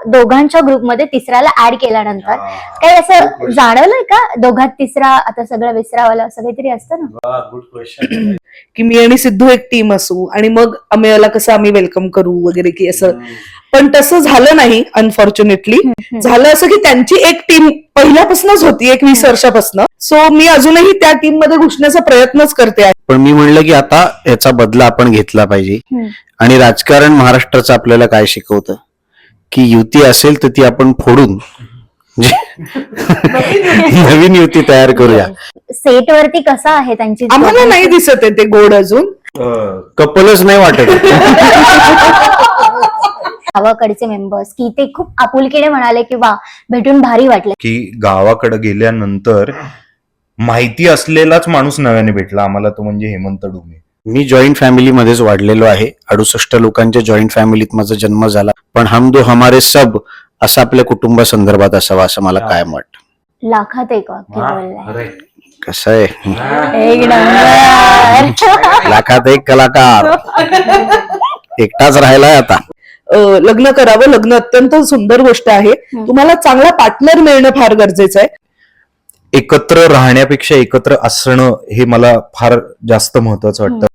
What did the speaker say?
दोघांच्या ग्रुपमध्ये तिसऱ्याला ऍड केल्यानंतर काही असं जाणवलंय का दोघात तिसरा आता सगळं विसरावाला असं काहीतरी असतं ना? Good question. की मी आणि सिद्धू एक टीम असू आणि मग अमेयाला कसं आम्ही वेलकम करू वगैरे की असं. पण तसं झालं नाही अनफॉर्च्युनेटली. झालं असं की त्यांची एक टीम पहिल्यापासूनच होती, एक 20 वर्षापासून. सो मी अजूनही त्या टीम मध्ये घुसण्याचा प्रयत्नच करते. पण मी म्हणलं की आता याचा बदला आपण घेतला पाहिजे. आणि राजकारण महाराष्ट्राचं आपल्याला काय शिकवतं की युती असेल तर ती आपण फोडून नवीन युती तयार करूया. सेट वरती कसं आहे त्यांची? आम्हाला नाही दिसत आहे ते गोड अजून. कपलच नाही वाटत. गावाकडचे मेंबर्स की ते खूप आपुलकीने म्हणाले की वा भेटून भारी वाटलं. की गावाकडे गेल्यानंतर माहिती असलेलाच माणूस नव्याने भेटला आम्हाला, तो म्हणजे हेमंत डोमे. मी जॉईंट फॅमिलीमध्येच वाढलेलो आहे. 68 लोकांच्या जॉईंट फॅमिलीत माझा जन्म झाला. पण हम दो हमारे सब असं आपल्या कुटुंबासंदर्भात असावं असं मला कायम वाटतं. लाखात एक वाक्य बोललाय. कसं आहे, एक नंबर. लाखात एक कलाकार एकटाच राहिलाय आता. लग्न करावं. लग्न अत्यंत सुंदर गोष्ट आहे. तुम्हाला चांगला पार्टनर मिळणं फार गरजेचं आहे. एकत्र राहण्यापेक्षा एकत्र असणं हे मला फार जास्त महत्वाचं वाटतं.